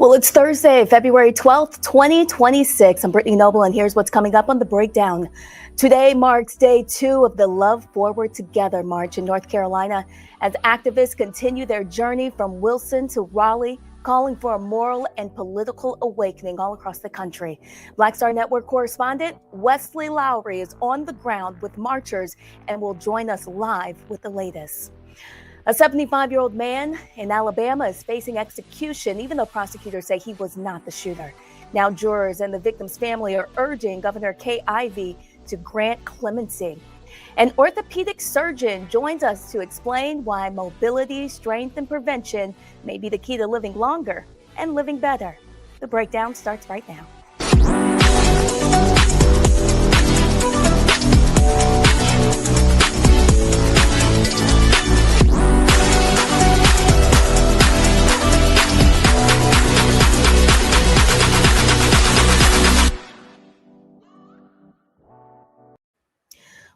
Well, it's Thursday, February 12th, 2026. I'm Brittany Noble, and here's what's coming up on the breakdown. Today marks day 2 of the Love Forward Together March in North Carolina as activists continue their journey from Wilson to Raleigh, calling for a moral and political awakening all across the country. Black Star Network correspondent Wesley Lowery is on the ground with marchers and will join us live with the latest. A 75-year-old man in Alabama is facing execution, even though prosecutors say he was not the shooter. Now, jurors and the victim's family are urging Governor Kay Ivey to grant clemency. An orthopedic surgeon joins us to explain why mobility, strength, and prevention may be the key to living longer and living better. The breakdown starts right now.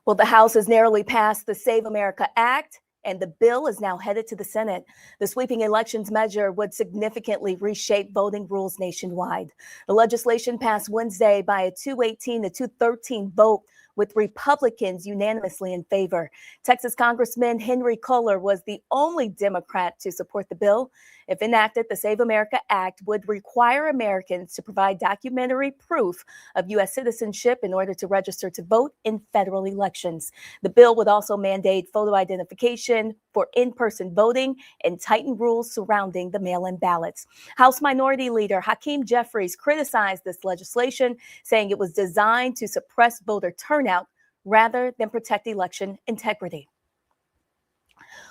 Well, the House has narrowly passed the Save America Act, and the bill is now headed to the Senate. The sweeping elections measure would significantly reshape voting rules nationwide. The legislation passed Wednesday by a 218 to 213 vote, with Republicans unanimously in favor. Texas Congressman Henry Culler was the only Democrat to support the bill. If enacted, the Save America Act would require Americans to provide documentary proof of U.S. citizenship in order to register to vote in federal elections. The bill would also mandate photo identification for in-person voting and tighten rules surrounding the mail-in ballots. House Minority Leader Hakeem Jeffries criticized this legislation, saying it was designed to suppress voter turnout rather than protect election integrity.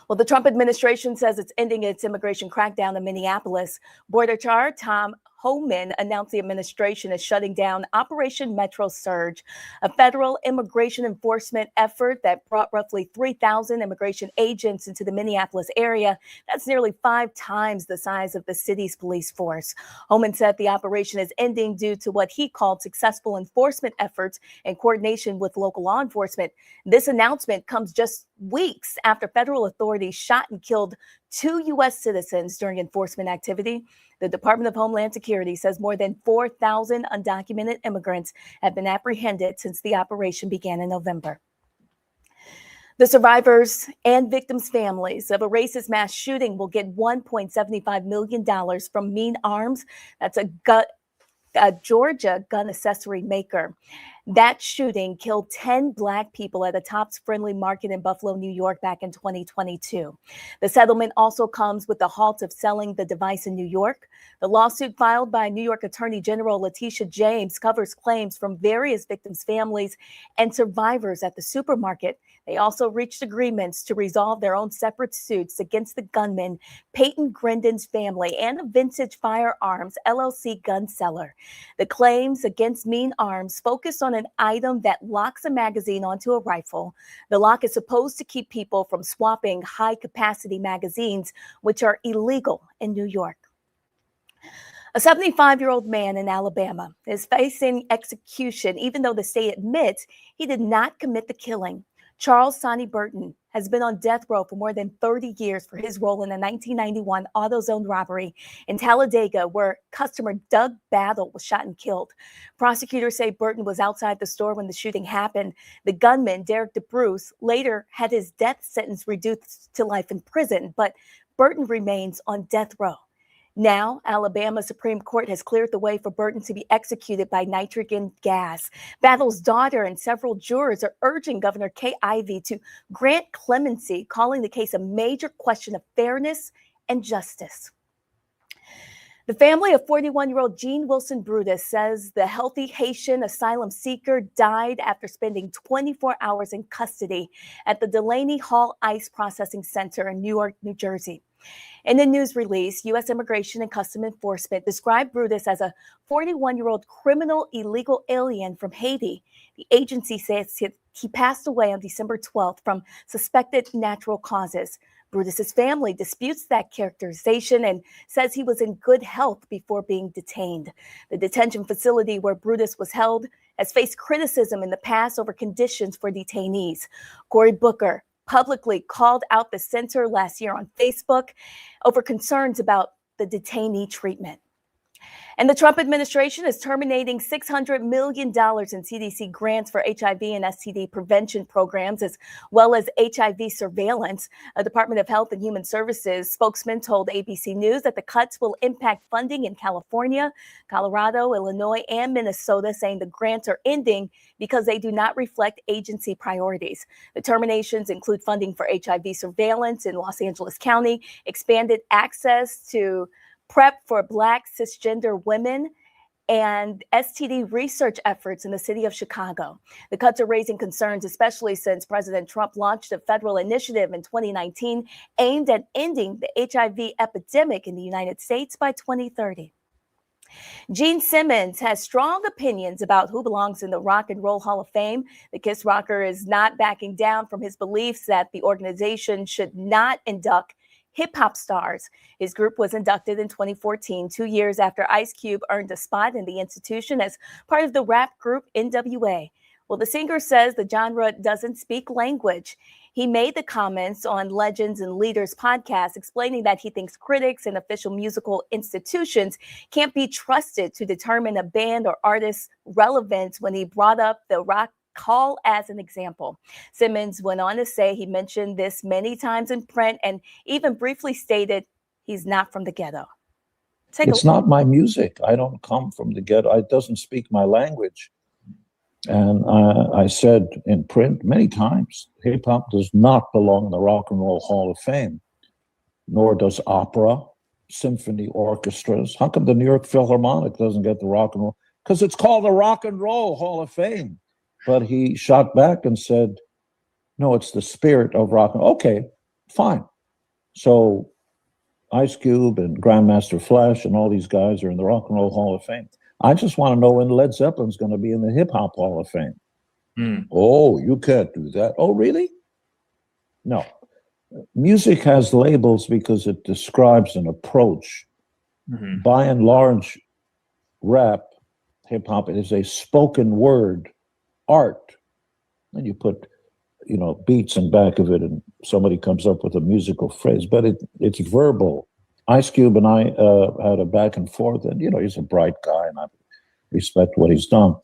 Well, the Trump administration says it's ending its immigration crackdown in Minneapolis. Border Czar Tom Homan announced the administration is shutting down Operation Metro Surge, a federal immigration enforcement effort that brought roughly 3,000 immigration agents into the Minneapolis area. That's nearly 5 times the size of the city's police force. Homan said the operation is ending due to what he called successful enforcement efforts in coordination with local law enforcement. This announcement comes just weeks after federal authorities shot and killed 2 U.S. citizens during enforcement activity. The Department of Homeland Security says more than 4,000 undocumented immigrants have been apprehended since the operation began in November. The survivors and victims' families of a racist mass shooting will get $1.75 million from Mean Arms. That's a Georgia gun accessory maker. That shooting killed 10 Black people at a Tops Friendly Market in Buffalo, New York back in 2022. The settlement also comes with the halt of selling the device in New York. The lawsuit filed by New York Attorney General Letitia James covers claims from various victims' families and survivors at the supermarket. They also reached agreements to resolve their own separate suits against the gunman, Peyton Grendon's family, and a Vintage Firearms LLC gun seller. The claims against Mean Arms focus on an item that locks a magazine onto a rifle. The lock is supposed to keep people from swapping high-capacity magazines, which are illegal in New York. A 75-year-old man in Alabama is facing execution, even though the state admits he did not commit the killing. Charles Sonny Burton has been on death row for more than 30 years for his role in the 1991 AutoZone robbery in Talladega, where customer Doug Battle was shot and killed. Prosecutors say Burton was outside the store when the shooting happened. The gunman, Derek DeBruce, later had his death sentence reduced to life in prison, but Burton remains on death row. Now, Alabama Supreme Court has cleared the way for Burton to be executed by nitrogen gas. Battle's daughter and several jurors are urging Governor Kay Ivey to grant clemency, calling the case a major question of fairness and justice. The family of 41-year-old Jean Wilson Brutus says the healthy Haitian asylum seeker died after spending 24 hours in custody at the Delaney Hall ICE Processing Center in Newark, New Jersey. In a news release, U.S. Immigration and Customs Enforcement described Brutus as a 41-year-old criminal illegal alien from Haiti. The agency says he passed away on December 12th from suspected natural causes. Brutus's family disputes that characterization and says he was in good health before being detained. The detention facility where Brutus was held has faced criticism in the past over conditions for detainees. Cory Booker publicly called out the center last year on Facebook over concerns about the detainee treatment. And the Trump administration is terminating $600 million in CDC grants for HIV and STD prevention programs, as well as HIV surveillance. A Department of Health and Human Services spokesman told ABC News that the cuts will impact funding in California, Colorado, Illinois, and Minnesota, saying the grants are ending because they do not reflect agency priorities. The terminations include funding for HIV surveillance in Los Angeles County, expanded access to PrEP for Black cisgender women, and STD research efforts in the city of Chicago. The cuts are raising concerns, especially since President Trump launched a federal initiative in 2019 aimed at ending the HIV epidemic in the United States by 2030. Gene Simmons has strong opinions about who belongs in the Rock and Roll Hall of Fame. The Kiss rocker is not backing down from his beliefs that the organization should not induct hip-hop stars. His group was inducted in 2014, 2 years after Ice Cube earned a spot in the institution as part of the rap group NWA. Well, the singer says the genre doesn't speak language. He made the comments on Legends and Leaders podcast, explaining that he thinks critics and official musical institutions can't be trusted to determine a band or artist's relevance when he brought up the Rock Hall as an example. Simmons went on to say he mentioned this many times in print and even briefly stated he's not from the ghetto. It's not my music. I don't come from the ghetto. It doesn't speak my language. And I said in print many times, hip hop does not belong in the Rock and Roll Hall of Fame, nor does opera, symphony orchestras. How come the New York Philharmonic doesn't get the Rock and Roll? Because it's called the Rock and Roll Hall of Fame. But he shot back and said, no, it's the spirit of rock. Okay, fine. So Ice Cube and Grandmaster Flash and all these guys are in the Rock and Roll Hall of Fame. I just want to know when Led Zeppelin's going to be in the Hip Hop Hall of Fame. Oh, you can't do that. Oh, really? No. Music has labels because it describes an approach. By and large, rap, hip hop, is a spoken word art. And you put, beats in back of it and somebody comes up with a musical phrase, but it's verbal. Ice Cube and I had a back and forth, and he's a bright guy, and I respect what he's done.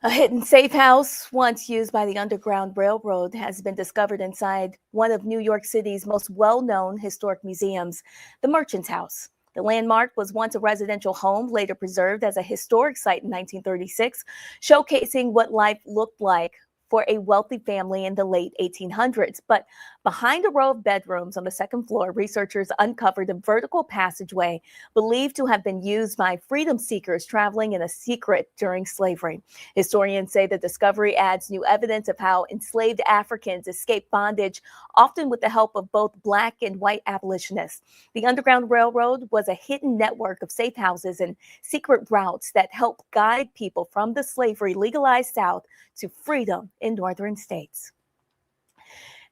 A hidden safe house, once used by the Underground Railroad, has been discovered inside one of New York City's most well-known historic museums, the Merchant's House. The landmark was once a residential home, later preserved as a historic site in 1936, showcasing what life looked like for a wealthy family in the late 1800s. But behind a row of bedrooms on the second floor, researchers uncovered a vertical passageway believed to have been used by freedom seekers traveling in a secret during slavery. Historians say the discovery adds new evidence of how enslaved Africans escaped bondage, often with the help of both Black and white abolitionists. The Underground Railroad was a hidden network of safe houses and secret routes that helped guide people from the slavery legalized South to freedom in northern states.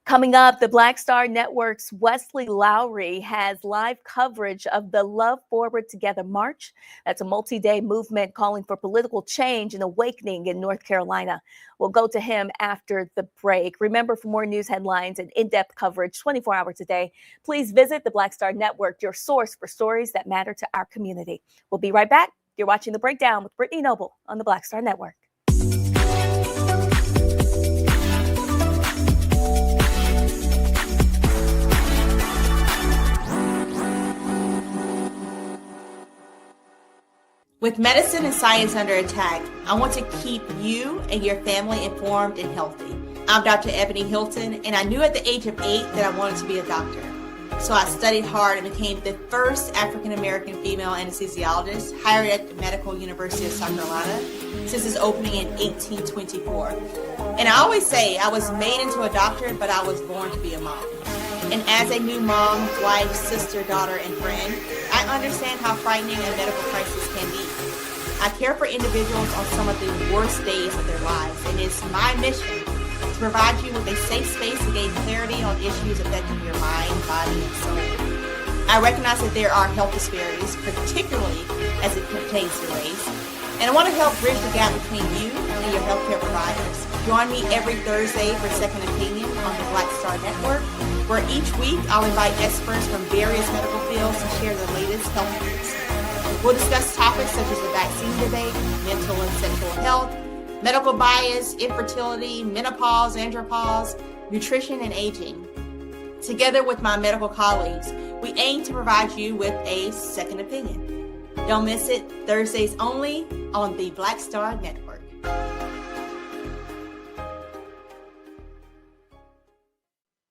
Coming up, the Black Star Network's Wesley Lowery has live coverage of the Love Forward Together March. That's a multi-day movement calling for political change and awakening in North Carolina. We'll go to him after the break. Remember, for more news headlines and in-depth coverage 24 hours a day, please visit the Black Star Network, your source for stories that matter to our community. We'll be right back. You're watching The Breakdown with Brittany Noble on the Black Star Network. With medicine and science under attack, I want to keep you and your family informed and healthy. I'm Dr. Ebony Hilton, and I knew at the age of 8 that I wanted to be a doctor. So I studied hard and became the first African-American female anesthesiologist hired at the Medical University of South Carolina since its opening in 1824. And I always say I was made into a doctor, but I was born to be a mom. And as a new mom, wife, sister, daughter, and friend, I understand how frightening a medical crisis can be. I care for individuals on some of the worst days of their lives, and it's my mission to provide you with a safe space to gain clarity on issues affecting your mind, body, and soul. I recognize that there are health disparities, particularly as it pertains to race, and I want to help bridge the gap between you and your healthcare providers. Join me every Thursday for Second Opinion on the Black Star Network. where each week I'll invite experts from various medical fields to share the latest health news. We'll discuss topics such as the vaccine debate, mental and sexual health, medical bias, infertility, menopause, andropause, nutrition, and aging. Together with my medical colleagues, we aim to provide you with a second opinion. Don't miss it, Thursdays only on the Black Star Network.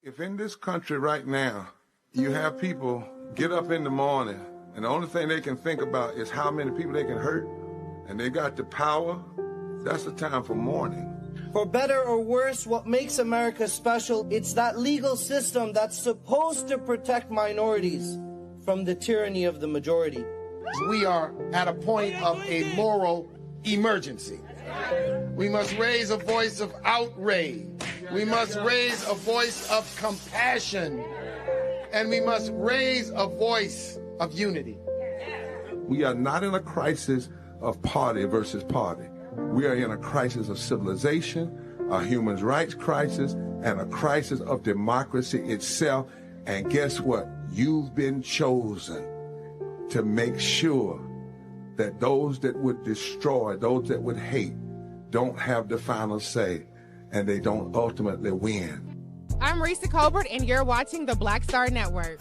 If in this country right now, you have people get up in the morning and the only thing they can think about is how many people they can hurt, and they got the power, that's the time for mourning. For better or worse, what makes America special, it's that legal system that's supposed to protect minorities from the tyranny of the majority. We are at a point of a moral emergency. We must raise a voice of outrage. We must raise a voice of compassion. And we must raise a voice of unity. We are not in a crisis of party versus party. We are in a crisis of civilization, a human rights crisis, and a crisis of democracy itself. And guess what? You've been chosen to make sure that those that would destroy, those that would hate, don't have the final say, and they don't ultimately win. I'm Risa Colbert, and you're watching the Black Star Network.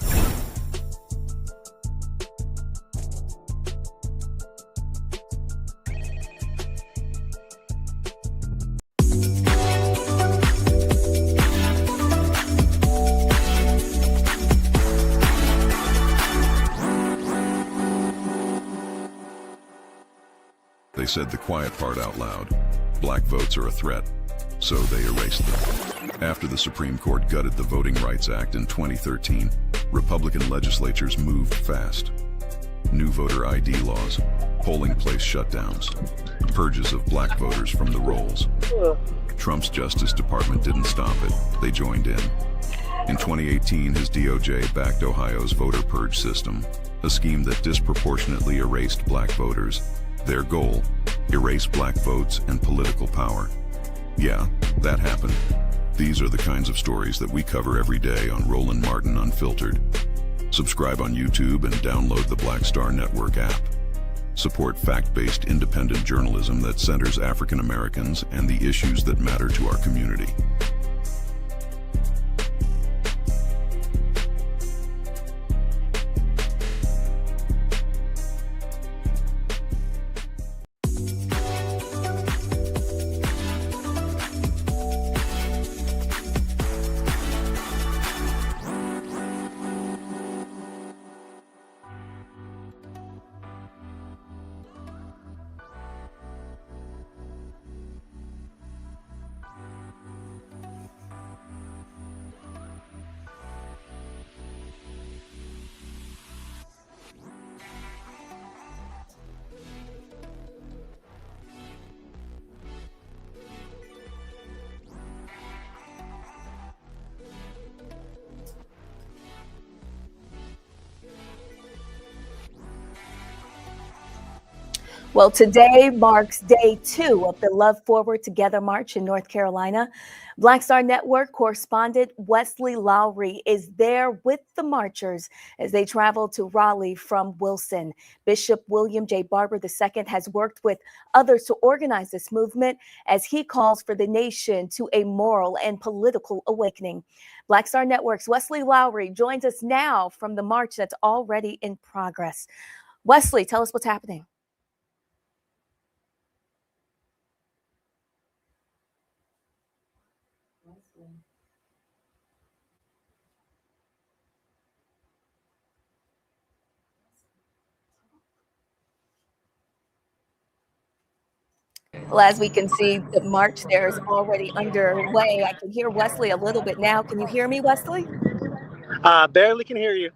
They said the quiet part out loud. Black votes are a threat, so they erased them. After the Supreme Court gutted the Voting Rights Act in 2013, Republican legislatures moved fast. New voter ID laws, polling place shutdowns, purges of black voters from the rolls. Trump's Justice Department didn't stop it, they joined in. In 2018, his DOJ backed Ohio's voter purge system, a scheme that disproportionately erased black voters. Their goal, erase black votes and political power. Yeah, that happened. These are the kinds of stories that we cover every day on Roland Martin Unfiltered. Subscribe on YouTube and download the Black Star Network app. Support fact-based independent journalism that centers African Americans and the issues that matter to our community. Well, today marks day 2 of the Love Forward Together March in North Carolina. Black Star Network correspondent Wesley Lowery is there with the marchers as they travel to Raleigh from Wilson. Bishop William J. Barber II has worked with others to organize this movement as he calls for the nation to a moral and political awakening. Black Star Network's Wesley Lowery joins us now from the march that's already in progress. Wesley, tell us what's happening. Well, as we can see, the march there is already underway. I can hear Wesley a little bit now. Can you hear me, Wesley? Barely can hear you,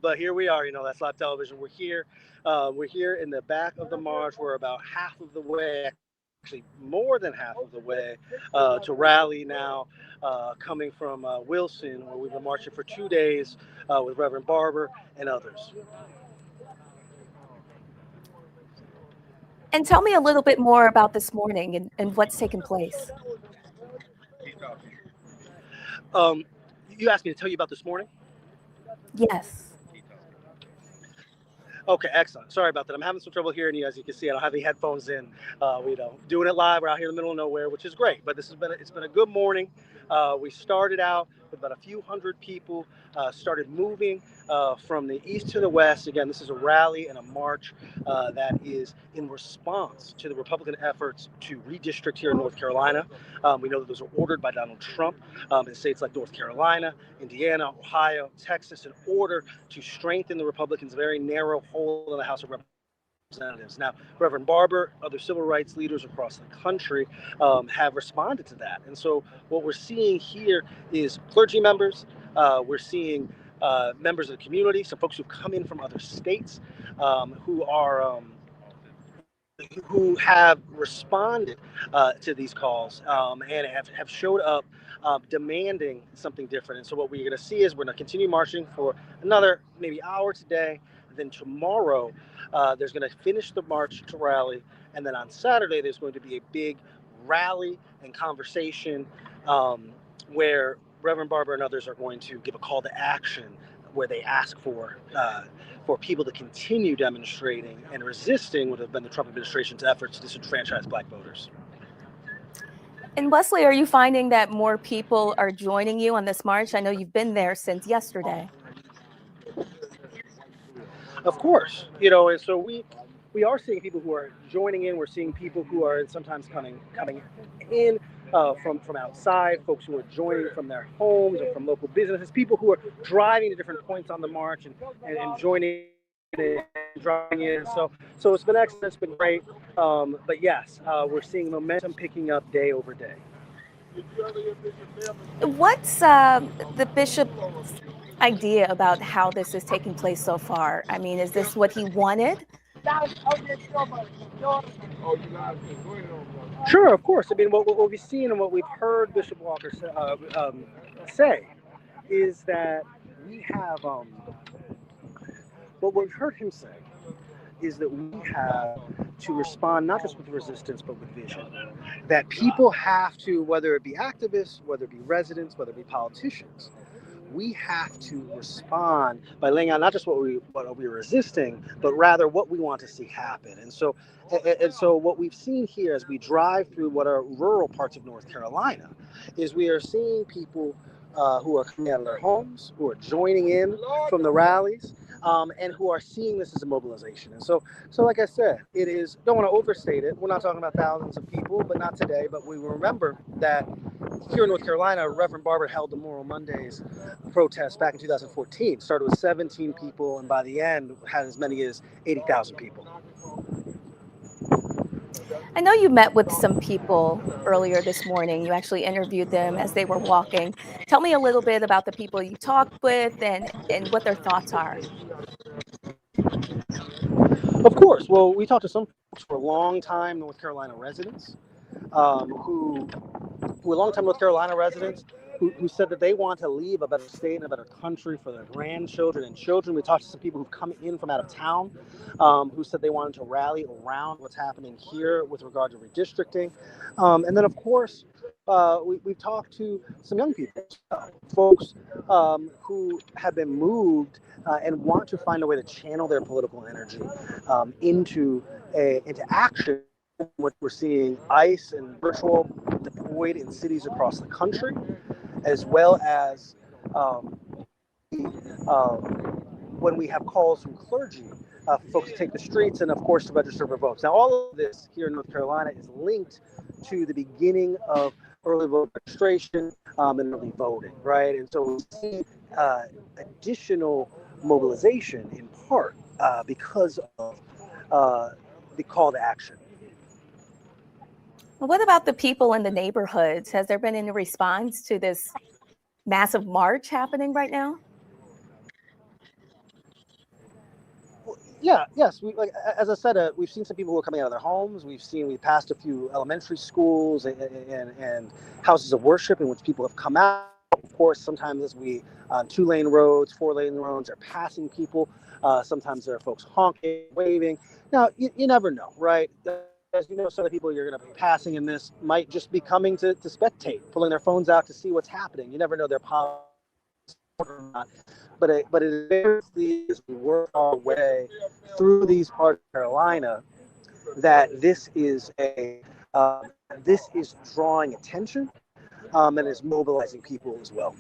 but here we are. You know, that's live television. We're here in the back of the march. We're about half of the way, actually more than half of the way to Raleigh now, coming from Wilson, where we've been marching for 2 days with Reverend Barber and others. And tell me a little bit more about this morning and what's taken place. You asked me to tell you about this morning? Yes. Okay, excellent. Sorry about that. I'm having some trouble hearing you. As you can see, I don't have any headphones in. Doing it live. We're out here in the middle of nowhere, which is great. But it's been a good morning. We started out with about a few hundred people. Started moving from the east to the west. Again, this is a rally and a march that is in response to the Republican efforts to redistrict here in North Carolina. We know that those are ordered by Donald Trump in states like North Carolina, Indiana, Ohio, Texas, in order to strengthen the Republicans' very narrow hold in the House of Representatives. Now, Reverend Barber, other civil rights leaders across the country have responded to that. And so what we're seeing here is clergy members. We're seeing members of the community, some folks who've come in from other states who have responded to these calls and have showed up demanding something different. And so what we're going to see is we're going to continue marching for another maybe hour today. Then tomorrow, there's going to finish the march to Raleigh. And then on Saturday, there's going to be a big rally and conversation where Reverend Barber and others are going to give a call to action where they ask for people to continue demonstrating and resisting what have been the Trump administration's efforts to disenfranchise Black voters. And Wesley, are you finding that more people are joining you on this march? I know you've been there since yesterday. Of course, and so we are seeing people who are joining in. We're seeing people who are sometimes coming in from outside, folks who are joining from their homes or from local businesses, people who are driving to different points on the march and joining in, driving in. So it's been excellent. It's been great. But yes, we're seeing momentum picking up day over day. What's the bishop's idea about how this is taking place so far? I mean, is this what he wanted? Sure, of course. I mean, what we've seen and what we've heard Bishop Walker say is that we have, what we've heard him say is that we have to respond not just with resistance, but with vision. That people have to, whether it be activists, whether it be residents, whether it be politicians, we have to respond by laying out not just what we're resisting, but rather what we want to see happen. And so what we've seen here as we drive through what are rural parts of North Carolina is we are seeing people who are coming out of their homes, who are joining in from the rallies, and who are seeing this as a mobilization. And so like I said, it is, don't want to overstate it. We're not talking about thousands of people, but not today. But we remember that here in North Carolina, Reverend Barber held the Moral Mondays protest back in 2014. Started with 17 people, and by the end had as many as 80,000 people. I know you met with some people earlier this morning. You actually interviewed them as they were walking. Tell me a little bit about the people you talked with and what their thoughts are. Of course. Well, we talked to some folks who are longtime North Carolina residents, who are longtime North Carolina residents who said that they want to leave a better state and a better country for their grandchildren and children. We talked to some people who've come in from out of town who said they wanted to rally around what's happening here with regard to redistricting. And then, of course, we've talked to some young people, folks who have been moved and want to find a way to channel their political energy into action. What we're seeing, ICE and virtual deployed in cities across the country, as well as when we have calls from clergy, folks to take the streets and, of course, to register for votes. Now, all of this here in North Carolina is linked to the beginning of early vote registration and early voting, right? And so we see additional mobilization in part because of the call to action. Well, what about the people in the neighborhoods? Has there been any response to this massive march happening right now? Yes. As I said, we've seen some people who are coming out of their homes. We passed a few elementary schools and houses of worship in which people have come out. Of course, sometimes as we on 2-lane roads, 4-lane roads are passing people. Sometimes there are folks honking, waving. Now, you never know, right? As you know, some of the people you're going to be passing in this might just be coming to spectate, pulling their phones out to see what's happening. You never know their or not. But it is very clear as we work our way through these parts of Carolina that this is drawing attention and is mobilizing people as well.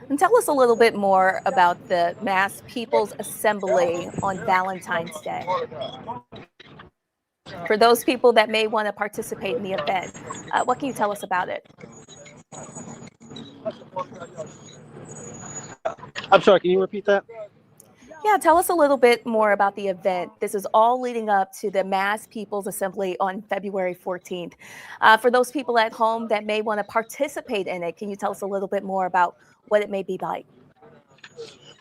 And tell us a little bit more about the Mass People's Assembly on Valentine's Day. For those people that may want to participate in the event, what can you tell us about it? I'm sorry, can you repeat that? Yeah, tell us a little bit more about the event. This is all leading up to the Mass People's Assembly on February 14th. For those people at home that may want to participate in it, can you tell us a little bit more about what it may be like?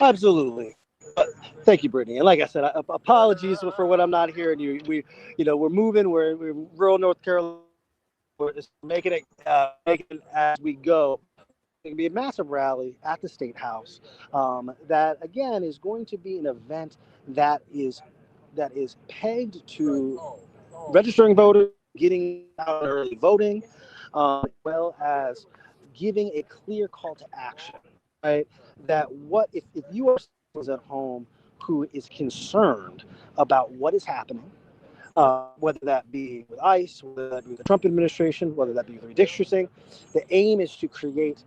Absolutely. Thank you, Brittany. And like I said, apologies for when I'm not here. And we're moving. We're rural North Carolina. We're just making it as we go. It's going to be a massive rally at the State House that, again, is going to be an event that is pegged to registering voters, getting out early voting, as well as giving a clear call to action, right? That what if you are at home who is concerned about what is happening, whether that be with ICE, whether that be with the Trump administration, whether that be with redistricting, the aim is to create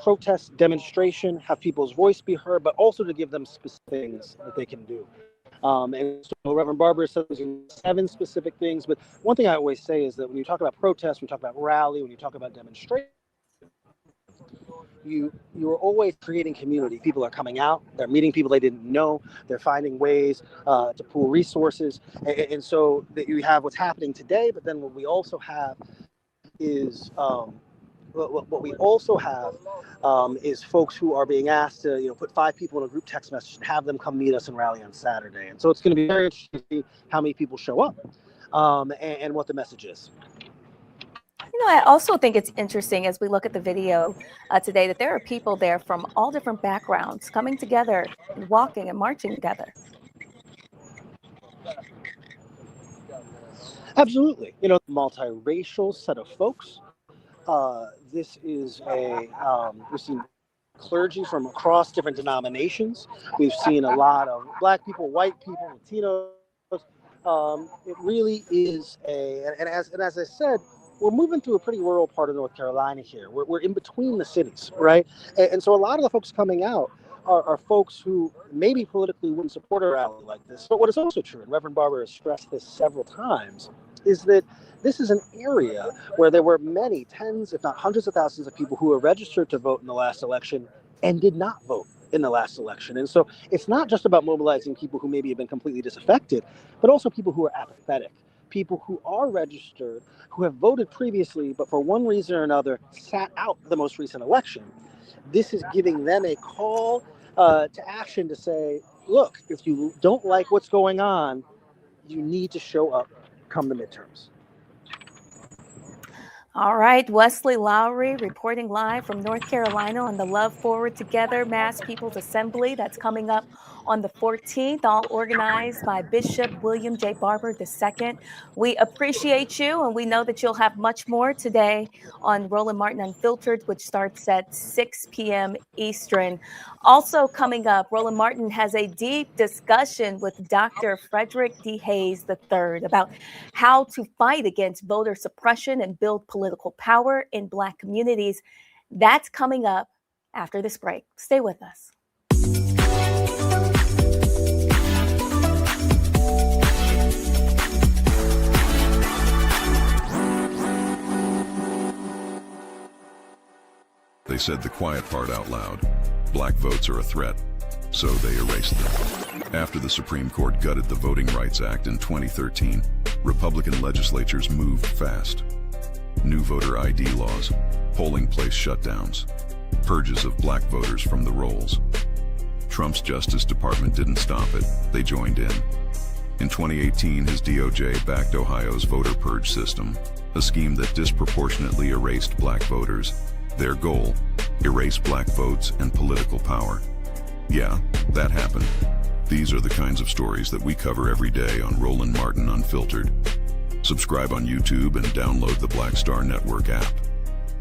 protest, demonstration, have people's voice be heard, but also to give them specific things that they can do. And so Reverend Barber said there's 7 specific things, but one thing I always say is that when you talk about protest, when you talk about rally, when you talk about demonstration, you are always creating community. People are coming out, they're meeting people they didn't know, they're finding ways to pool resources. And so that you have what's happening today, but then what we also have is is folks who are being asked to put 5 people in a group text message and have them come meet us in Raleigh on Saturday. And so it's going to be very interesting to see how many people show up and what the message is. I also think it's interesting as we look at the video today that there are people there from all different backgrounds coming together, and walking and marching together. Absolutely. Multiracial set of folks. This is we've seen clergy from across different denominations. We've seen a lot of Black people, white people, Latinos. It really is and as I said, we're moving through a pretty rural part of North Carolina here. We're in between the cities, right? And so a lot of the folks coming out are folks who maybe politically wouldn't support a rally like this. But what is also true, and Reverend Barber has stressed this several times, is that this is an area where there were many tens, if not hundreds of thousands of people who were registered to vote in the last election and did not vote in the last election. And so it's not just about mobilizing people who maybe have been completely disaffected, but also people who are apathetic, people who are registered, who have voted previously, but for one reason or another sat out the most recent election. This is giving them a call to action to say, look, if you don't like what's going on, you need to show up come the midterms. All right, Wesley Lowery reporting live from North Carolina on the Love Forward Together Mass People's Assembly that's coming up on the 14th, all organized by Bishop William J. Barber II. We appreciate you, and we know that you'll have much more today on Roland Martin Unfiltered, which starts at 6 p.m. Eastern. Also coming up, Roland Martin has a deep discussion with Dr. Frederick D. Hayes III about how to fight against voter suppression and build political power in Black communities. That's coming up after this break. Stay with us. They said the quiet part out loud. Black votes are a threat, so they erased them. After the Supreme Court gutted the Voting Rights Act in 2013, Republican legislatures moved fast. New voter ID laws, polling place shutdowns, purges of Black voters from the rolls. Trump's Justice Department didn't stop it, they joined in. In 2018, his DOJ backed Ohio's voter purge system, a scheme that disproportionately erased Black voters. Their goal, erase Black votes and political power. Yeah, that happened. These are the kinds of stories that we cover every day on Roland Martin Unfiltered. Subscribe on YouTube and download the Black Star Network app.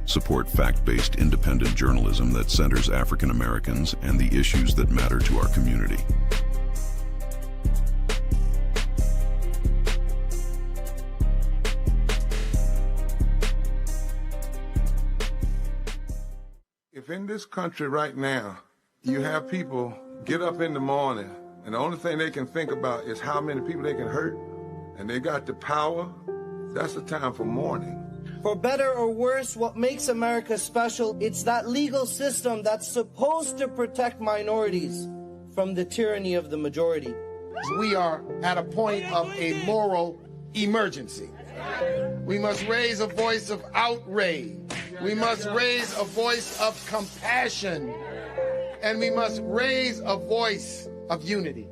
support fact-based independent journalism that centers African Americans and the issues that matter to our community. If in this country right now, you have people get up in the morning and the only thing they can think about is how many people they can hurt, and they got the power, that's the time for mourning. For better or worse, what makes America special, it's that legal system that's supposed to protect minorities from the tyranny of the majority. We are at a point of a moral emergency. We must raise a voice of outrage. We must raise a voice of compassion. And we must raise a voice of unity.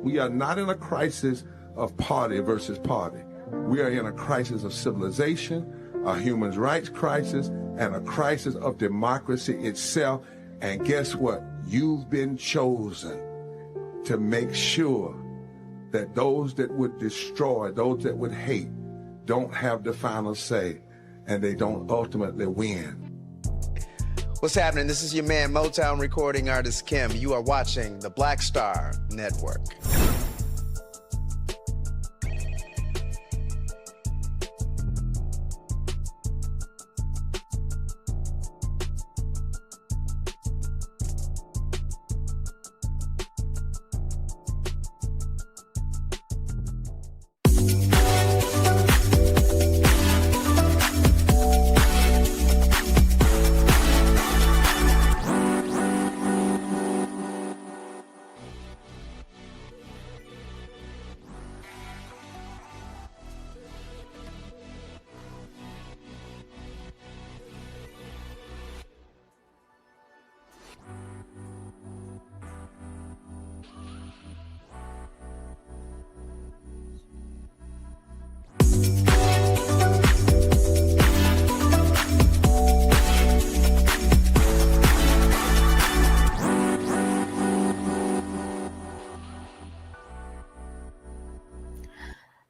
We are not in a crisis of party versus party. We are in a crisis of civilization, a human rights crisis, and a crisis of democracy itself. And guess what? You've been chosen to make sure that those that would destroy, those that would hate, don't have the final say, and they don't ultimately win. What's happening? This is your man, Motown recording artist Kim. You are watching the Black Star Network.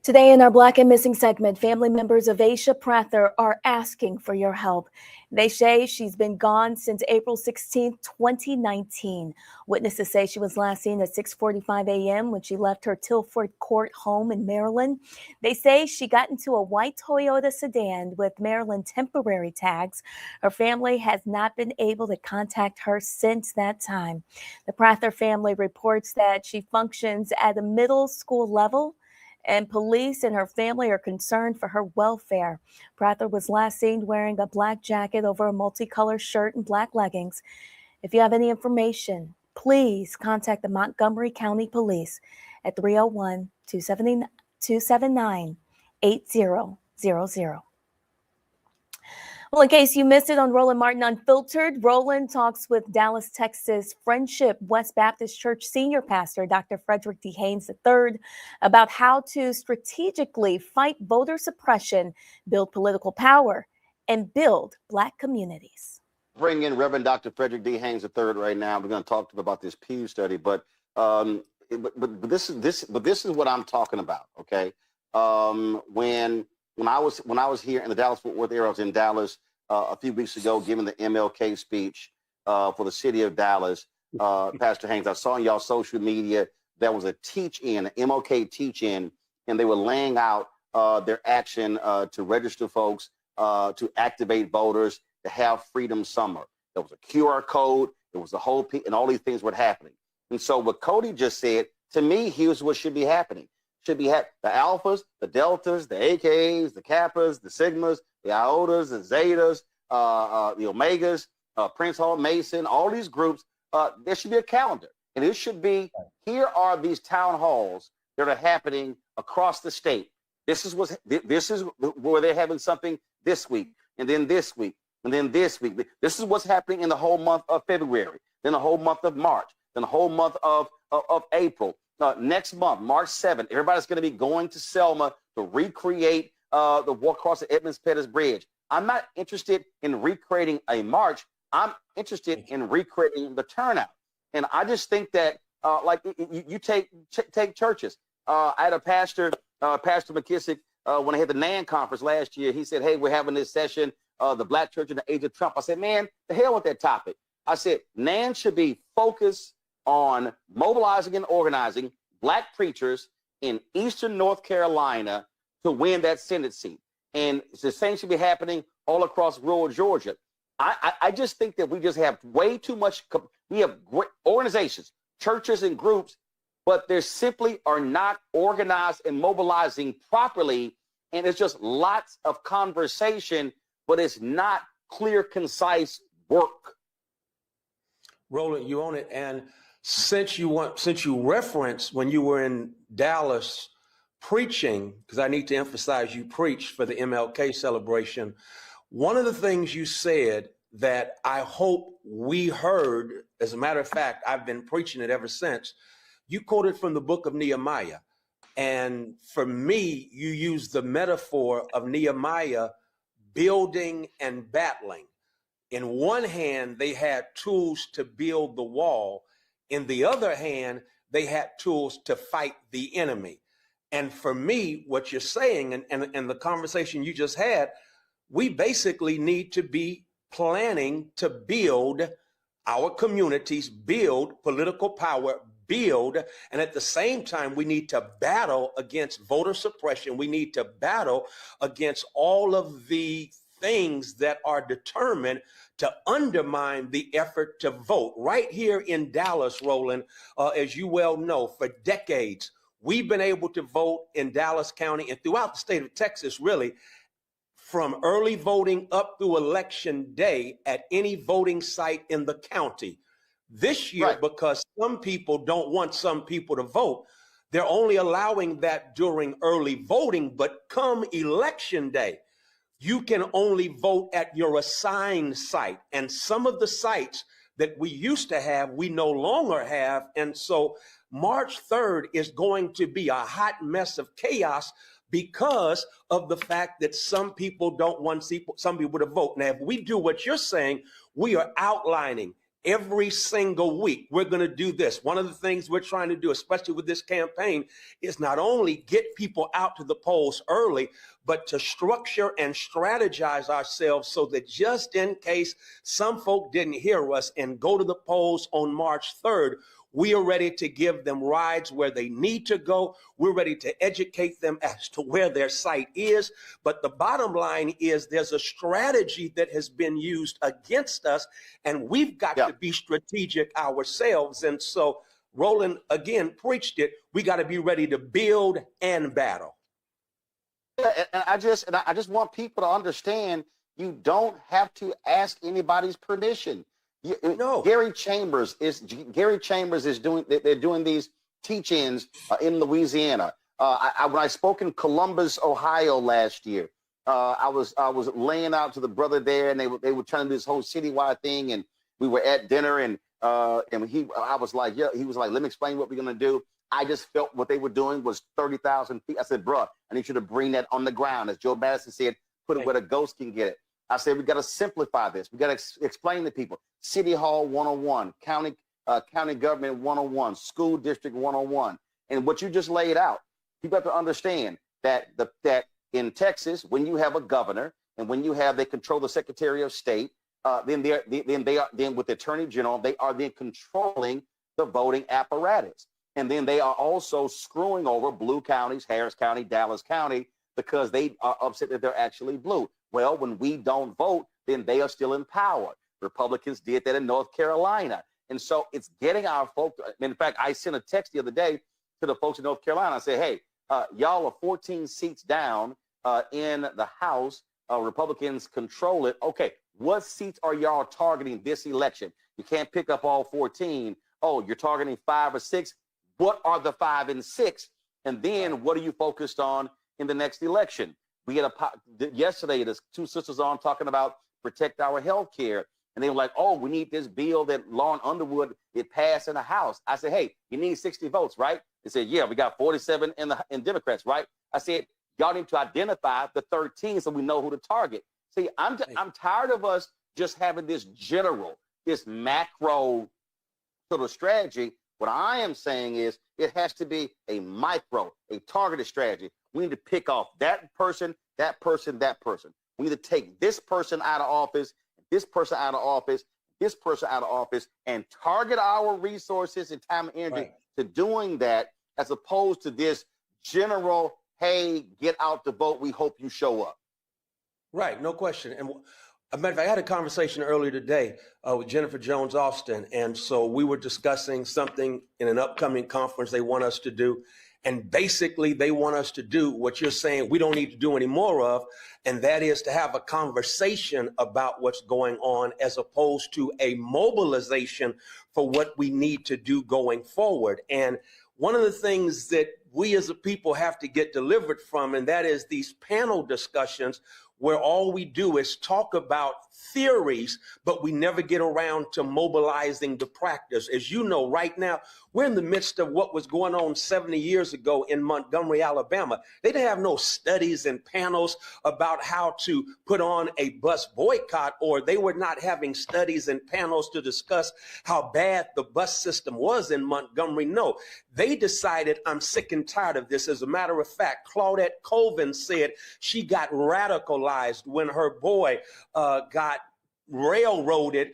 Today in our Black and Missing segment, family members of Aisha Prather are asking for your help. They say she's been gone since April 16, 2019. Witnesses say she was last seen at 6:45 a.m. when she left her Tilford Court home in Maryland. They say she got into a white Toyota sedan with Maryland temporary tags. Her family has not been able to contact her since that time. The Prather family reports that she functions at a middle school level, and police and her family are concerned for her welfare. Prather was last seen wearing a black jacket over a multicolored shirt and black leggings. If you have any information, please contact the Montgomery County Police at 301-279-8000. Well, in case you missed it on Roland Martin Unfiltered, Roland talks with Dallas, Texas Friendship West Baptist Church senior pastor, Dr. Frederick D. Haynes III, about how to strategically fight voter suppression, build political power, and build Black communities. Bring in Reverend Dr. Frederick D. Haynes III right now. We're going to talk to him about this Pew study, but this is what I'm talking about. Okay, when I was here in the Dallas-Fort Worth area, I was in Dallas a few weeks ago, giving the MLK speech for the city of Dallas. Pastor Haynes, I saw on y'all social media there was a teach-in, an MLK teach-in, and they were laying out their action to register folks, to activate voters, to have Freedom Summer. There was a QR code. There was a whole and all these things were happening. And so what Cody just said, to me, here's what should be happening. Should be the alphas, the deltas, the AKs, the kappas, the sigmas, the iotas, the zetas, the omegas, Prince Hall, Mason, all these groups. There should be a calendar, and it should be, here are these town halls that are happening across the state. This is where they're having something this week, and then this week, and then this week. This is what's happening in the whole month of February, then the whole month of March, then the whole month of April. Next month, March 7th, everybody's going to be going to Selma to recreate the walk across the Edmonds-Pettus Bridge. I'm not interested in recreating a march. I'm interested in recreating the turnout. And I just think that, you take churches. I had a pastor, Pastor McKissick, when I had the NAN conference last year, he said, hey, we're having this session the black church in the age of Trump. I said, man, the hell with that topic. I said, NAN should be focused on mobilizing and organizing black preachers in Eastern North Carolina to win that Senate seat. And the same should be happening all across rural Georgia. I just think that we just have way too much. We have great organizations, churches and groups, but they simply are not organized and mobilizing properly. And it's just lots of conversation, but it's not clear, concise work. Roland, you own it. And since you referenced when you were in Dallas preaching, because I need to emphasize you preached for the MLK celebration, one of the things you said that I hope we heard, as a matter of fact, I've been preaching it ever since, you quoted from the book of Nehemiah. And for me, you used the metaphor of Nehemiah building and battling. In one hand, they had tools to build the wall. In the other hand, they had tools to fight the enemy. And for me, what you're saying and the conversation you just had, we basically need to be planning to build our communities, build political power, build, and at the same time, we need to battle against voter suppression. We need to battle against all of the things that are determined to undermine the effort to vote. Right here in Dallas, Roland, as you well know, for decades, we've been able to vote in Dallas County and throughout the state of Texas, really, from early voting up through election day at any voting site in the county. This year, right, because some people don't want some people to vote, they're only allowing that during early voting, but come election day, you can only vote at your assigned site. And some of the sites that we used to have, we no longer have. And so March 3rd is going to be a hot mess of chaos because of the fact that some people don't want some people to vote. Now, if we do what you're saying, we are outlining every single week, we're going to do this. One of the things we're trying to do, especially with this campaign, is not only get people out to the polls early, but to structure and strategize ourselves so that just in case some folk didn't hear us and go to the polls on March 3rd, we are ready to give them rides where they need to go. We're ready to educate them as to where their site is. But the bottom line is there's a strategy that has been used against us, and we've got to be strategic ourselves. And so Roland, again, preached it. We got to be ready to build and battle. Yeah, and I just want people to understand you don't have to ask anybody's permission. No. Gary Chambers is doing. They're doing these teach-ins in Louisiana. When I spoke in Columbus, Ohio last year, I was laying out to the brother there, and they were trying to do this whole citywide thing, and we were at dinner, and I was like, yeah, he was like, let me explain what we're gonna do. I just felt what they were doing was 30,000 feet. I said, bro, I need you to bring that on the ground, as Joe Madison said, put it where the ghost can get it. I said, we got to simplify this. We got to explain to people. City Hall 101, county government 101, school district 101. And what you just laid out, people have to understand that that in Texas, when you have a governor and when you have, they control the Secretary of State, then with the Attorney General, they are then controlling the voting apparatus. And then they are also screwing over blue counties, Harris County, Dallas County, because they are upset that they're actually blue. Well, when we don't vote, then they are still in power. Republicans did that in North Carolina. And so it's getting our folks. In fact, I sent a text the other day to the folks in North Carolina. I said, hey, y'all are 14 seats down in the House. Republicans control it. Okay, what seats are y'all targeting this election? You can't pick up all 14. Oh, you're targeting 5 or 6. What are the 5 and 6? And then what are you focused on in the next election? We had yesterday, there's 2 sisters on talking about protect our health care. And they were like, oh, we need this bill that Lauren Underwood, it passed in the House. I said, hey, you need 60 votes, right? They said, yeah, we got 47 in Democrats, right? I said, y'all need to identify the 13 so we know who to target. See, I'm tired of us just having this macro sort of strategy. What I am saying is it has to be a micro, a targeted strategy. We need to pick off that person, that person, that person. We need to take this person out of office, this person out of office, this person out of office, and target our resources and time and energy to doing that, as opposed to this general, hey, get out the vote, we hope you show up. Right, no question. And a matter of fact, I had a conversation earlier today with Jennifer Jones Austin, and so we were discussing something in an upcoming conference they want us to do. And basically, they want us to do what you're saying we don't need to do any more of, and that is to have a conversation about what's going on, as opposed to a mobilization for what we need to do going forward. And one of the things that we as a people have to get delivered from, and that is these panel discussions where all we do is talk about theories, but we never get around to mobilizing the practice. As you know, right now, we're in the midst of what was going on 70 years ago in Montgomery, Alabama. They didn't have no studies and panels about how to put on a bus boycott, or they were not having studies and panels to discuss how bad the bus system was in Montgomery. No, they decided, I'm sick and tired of this. As a matter of fact, Claudette Colvin said she got radicalized when her boy got railroaded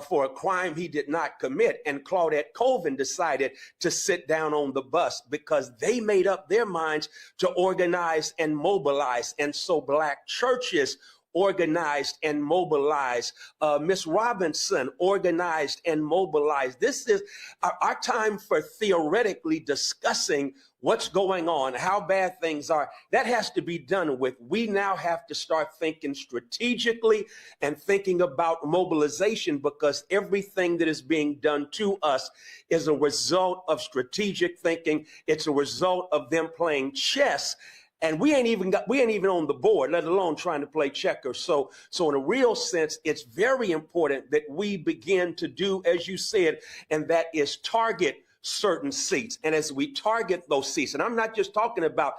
for a crime he did not commit. And Claudette Colvin decided to sit down on the bus because they made up their minds to organize and mobilize. And so Black churches organized and mobilized. Miss Robinson organized and mobilized. This is our time for theoretically discussing what's going on, how bad things are. That has to be done with. We now have to start thinking strategically and thinking about mobilization, because everything that is being done to us is a result of strategic thinking. It's a result of them playing chess. And we ain't even on the board, let alone trying to play checkers. So in a real sense, it's very important that we begin to do, as you said, and that is target certain seats. And as we target those seats, and I'm not just talking about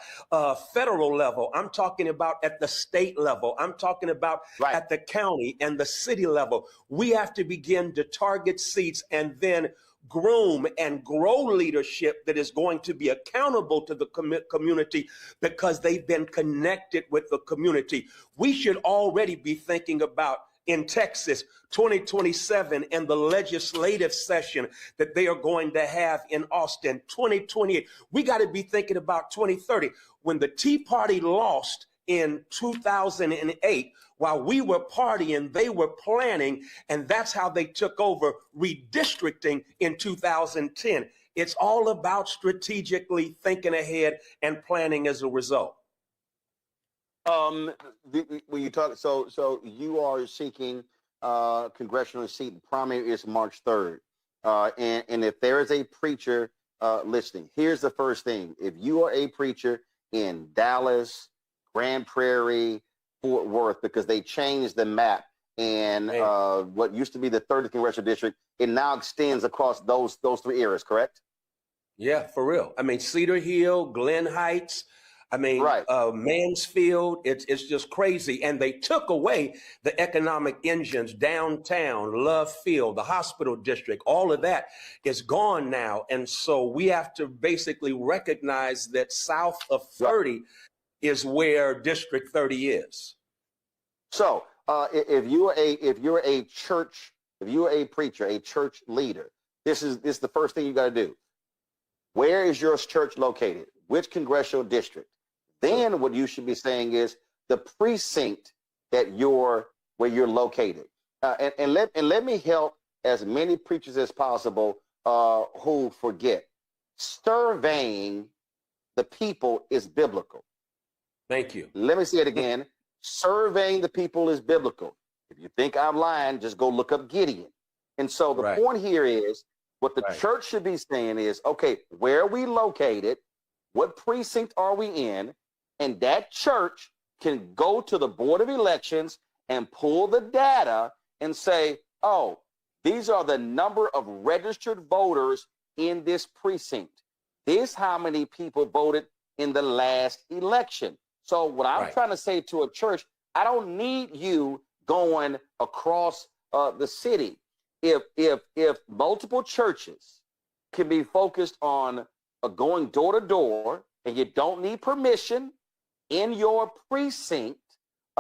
federal level, I'm talking about at the state level, I'm talking about at the county and the city level, we have to begin to target seats and then groom and grow leadership that is going to be accountable to the community, because they've been connected with the community. We should already be thinking about, in Texas, 2027 and the legislative session that they are going to have in Austin, 2028. We got to be thinking about 2030. When the Tea Party lost in 2008, while we were partying, they were planning, and that's how they took over redistricting in 2010. It's all about strategically thinking ahead and planning as a result. When you talk, so you are seeking congressional seat. The primary is March 3rd. And if there is a preacher listening, here's the first thing. If you are a preacher in Dallas, Grand Prairie, Fort Worth, because they changed the map, and what used to be the 30th Congressional District, it now extends across those three areas, correct? Yeah, for real. I mean, Cedar Hill, Glen Heights, I mean, Mansfield, it's just crazy. And they took away the economic engines downtown, Love Field, the hospital district, all of that is gone now. And so we have to basically recognize that south of 30 is where District 30 is. So if you're a church, if you're a preacher, a church leader, this is the first thing you got to do. Where is your church located? Which congressional district? Then what you should be saying is the precinct that where you're located. And let me help as many preachers as possible who forget. Surveying the people is biblical. Thank you. Let me say it again. Surveying the people is biblical. If you think I'm lying, just go look up Gideon. And so the point here is, what the church should be saying is, okay, where are we located? What precinct are we in? And that church can go to the Board of Elections and pull the data and say, oh, these are the number of registered voters in this precinct. This how many people voted in the last election. So what I'm trying to say to a church, I don't need you going across the city. If multiple churches can be focused on going door to door, and you don't need permission in your precinct,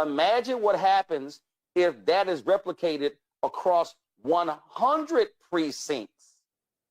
Imagine what happens if that is replicated across 100 precincts.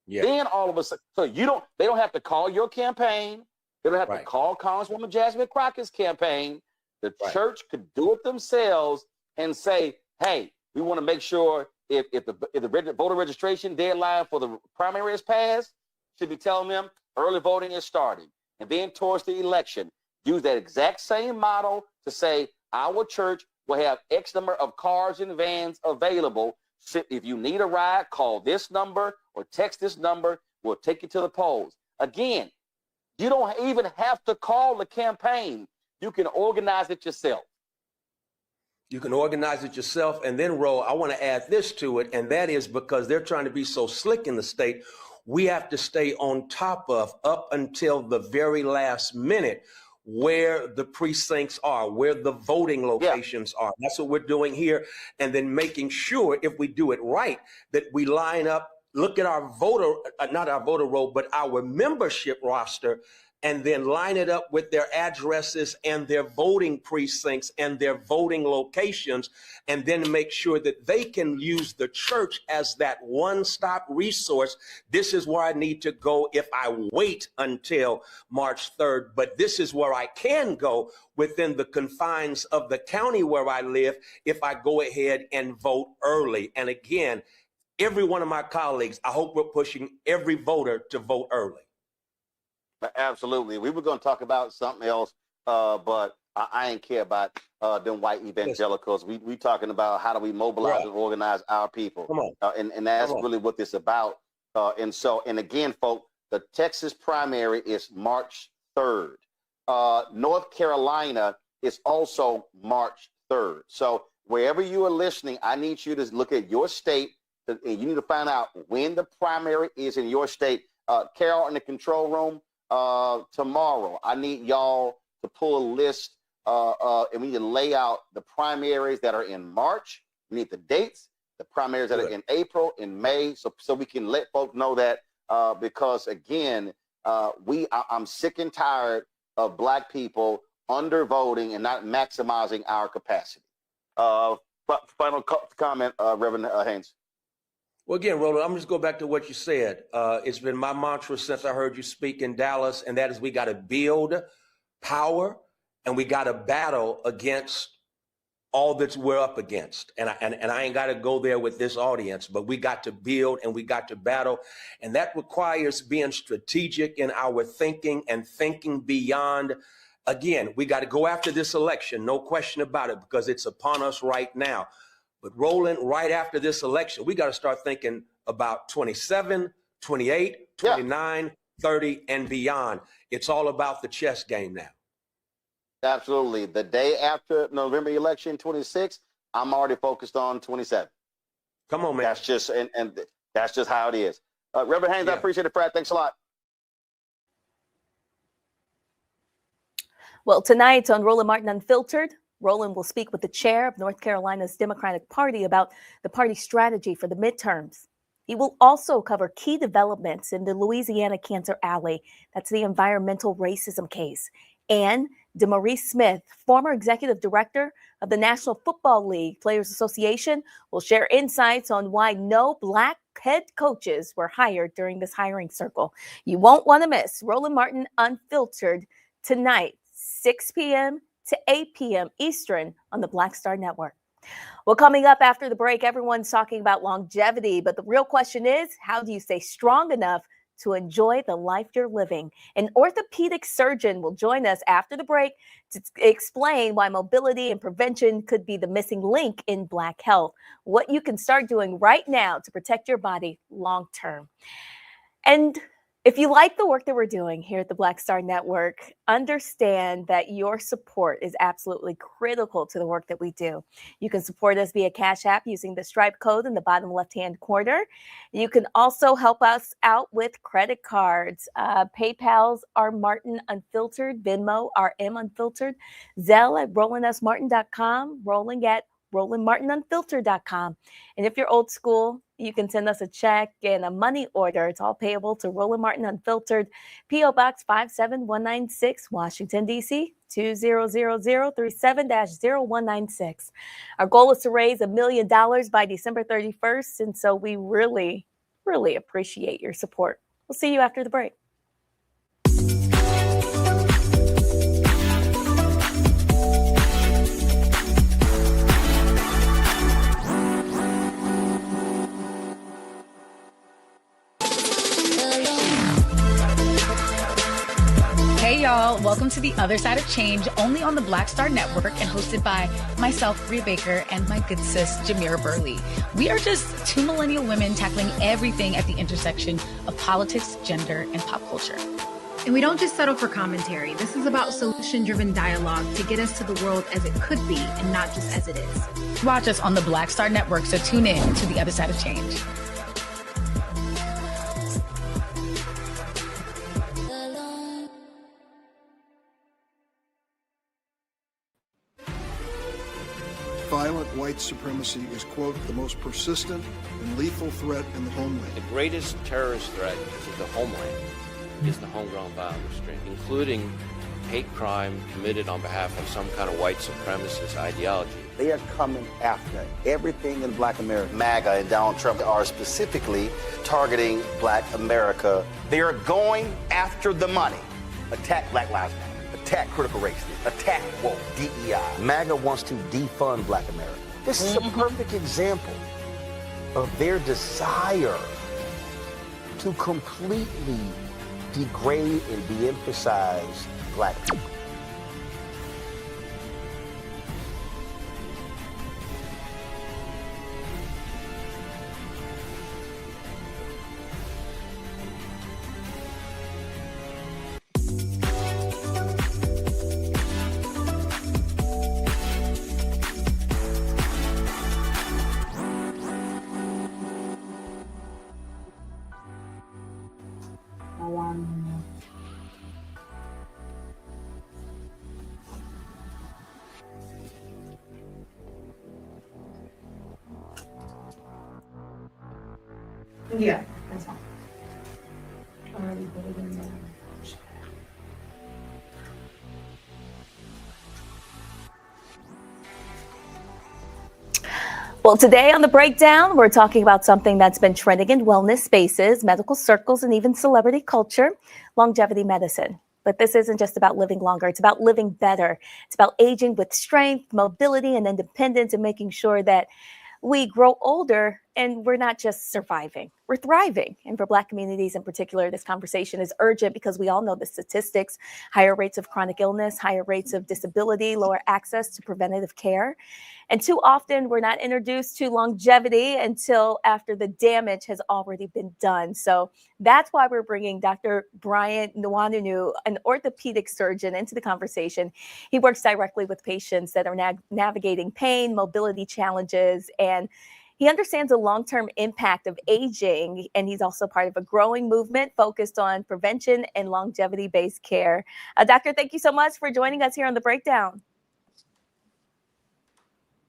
Yeah. Then all of a sudden, so they don't have to call your campaign. They don't have to call Congresswoman Jasmine Crockett's campaign. The church could do it themselves and say, hey, we want to make sure if the voter registration deadline for the primary is passed, should be telling them early voting is starting. And then towards the election, use that exact same model to say our church will have X number of cars and vans available. So if you need a ride, call this number or text this number. We'll take you to the polls. Again, you don't even have to call the campaign. You can organize it yourself. You can organize it yourself. And then, Ro, I want to add this to it, and that is because they're trying to be so slick in the state, we have to stay on top of up until the very last minute where the precincts are, where the voting locations are. That's what we're doing here. And then making sure, if we do it right, that we line up, look at our voter, not our voter roll, but our membership roster, and then line it up with their addresses and their voting precincts and their voting locations, and then make sure that they can use the church as that one-stop resource. This is where I need to go if I wait until March 3rd, but this is where I can go within the confines of the county where I live if I go ahead and vote early. And again, every one of my colleagues, I hope we're pushing every voter to vote early. Absolutely. We were going to talk about something else, but I ain't care about them white evangelicals. We talking about how do we mobilize and organize our people. Come on. And that's really what this is about. And again, folks, the Texas primary is March 3rd. North Carolina is also March 3rd. So wherever you are listening, I need you to look at your state, and you need to find out when the primary is in your state. Carol in the control room, tomorrow, I need y'all to pull a list and we need to lay out the primaries that are in March. We need the dates, the primaries that are in April, in May, so we can let folks know that because again, I'm sick and tired of Black people undervoting and not maximizing our capacity. Final comment, Reverend Haynes. Well, again, Roland, I'm just go back to what you said. It's been my mantra since I heard you speak in Dallas, and that is we got to build power and we got to battle against all that we're up against. And I ain't got to go there with this audience, but we got to build and we got to battle. And that requires being strategic in our thinking and thinking beyond. Again, we got to go after this election, no question about it, because it's upon us right now. But Roland, right after this election, we got to start thinking about 27, 28, 29, 30, and beyond. It's all about the chess game now. Absolutely. The day after November election, 26, I'm already focused on 27. Come on, man. That's just and that's just how it is. Reverend Haynes, I appreciate it, Fred. Thanks a lot. Well, tonight on Roland Martin Unfiltered, Roland will speak with the chair of North Carolina's Democratic Party about the party's strategy for the midterms. He will also cover key developments in the Louisiana Cancer Alley. That's the environmental racism case. And DeMaurice Smith, former executive director of the National Football League Players Association, will share insights on why no Black head coaches were hired during this hiring circle. You won't want to miss Roland Martin Unfiltered tonight, 6 p.m. to 8 p.m. Eastern on the Black Star Network. Well, coming up after the break, everyone's talking about longevity, but the real question is, how do you stay strong enough to enjoy the life you're living? An orthopedic surgeon will join us after the break to explain why mobility and prevention could be the missing link in Black health, what you can start doing right now to protect your body long term. And if you like the work that we're doing here at the Black Star Network, understand that your support is absolutely critical to the work that we do. You can support us via Cash App using the Stripe code in the bottom left-hand corner. You can also help us out with credit cards. PayPal's are Martin Unfiltered, Venmo RM Unfiltered, Zelle at RolandSMartin.com, Rolling at RolandMartinUnfiltered.com. And if you're old school, You can send us a check and a money order. It's all payable to Roland Martin Unfiltered, P.O. Box 57196, Washington, D.C. 20037-0196. Our goal is to raise $1 million by December 31st, and so we really, really appreciate your support. We'll see you after the break. Hey y'all, welcome to The Other Side of Change, only on the Black Star Network and hosted by myself, Rhea Baker, and my good sis, Jamira Burley. We are just two millennial women tackling everything at the intersection of politics, gender, and pop culture. And we don't just settle for commentary. This is about solution-driven dialogue to get us to the world as it could be and not just as it is. Watch us on the Black Star Network, so tune in to The Other Side of Change. Violent white supremacy is, quote, the most persistent and lethal threat in the homeland. The greatest terrorist threat to the homeland is the homegrown violence stream, including hate crime committed on behalf of some kind of white supremacist ideology. They are coming after everything in Black America. MAGA and Donald Trump are specifically targeting Black America. They are going after the money. Attack Black Lives Matter. Attack critical race theory. Attack woke, DEI. MAGA wants to defund Black America. This is a perfect example of their desire to completely degrade and de-emphasize Black people. Yeah, that's fine. Well, today on The Breakdown, we're talking about something that's been trending in wellness spaces, medical circles, and even celebrity culture, longevity medicine. But this isn't just about living longer. It's about living better. It's about aging with strength, mobility, and independence, and making sure that we grow older and we're not just surviving, we're thriving. And for Black communities in particular, this conversation is urgent because we all know the statistics: higher rates of chronic illness, higher rates of disability, lower access to preventative care. And too often we're not introduced to longevity until after the damage has already been done. So that's why we're bringing Dr. Brian Nwanunu, an orthopedic surgeon, into the conversation. He works directly with patients that are navigating pain, mobility challenges, and he understands the long-term impact of aging, and he's also part of a growing movement focused on prevention and longevity-based care. Doctor, thank you so much for joining us here on The Breakdown.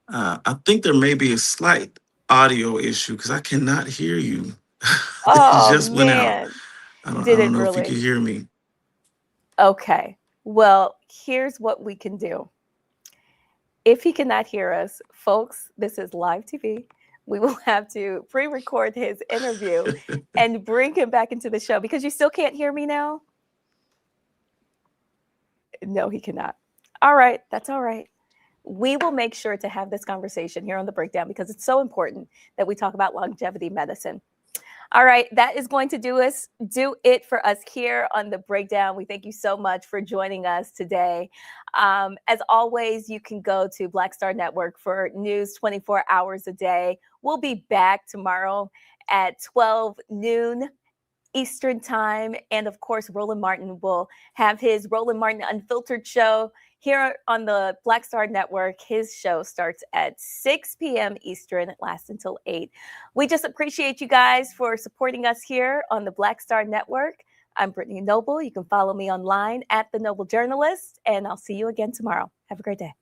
I think there may be a slight audio issue because I cannot hear you. Oh, It just went out. man. I don't Did it know if you really? can hear me. Okay. Well, here's what we can do. If he cannot hear us, folks, this is live TV. We will have to pre-record his interview and bring him back into the show because you still can't hear me now. No, he cannot. All right. That's all right. We will make sure to have this conversation here on The Breakdown because it's so important that we talk about longevity medicine. All right, that is going to do it for us here on The Breakdown. We thank you so much for joining us today. As always, you can go to Black Star Network for news 24 hours a day. We'll be back tomorrow at 12 noon Eastern time. And of course, Roland Martin will have his Roland Martin Unfiltered show here on the Black Star Network. His show starts at 6 p.m. Eastern. It lasts until 8. We just appreciate you guys for supporting us here on the Black Star Network. I'm Brittany Noble. You can follow me online at The Noble Journalist, and I'll see you again tomorrow. Have a great day.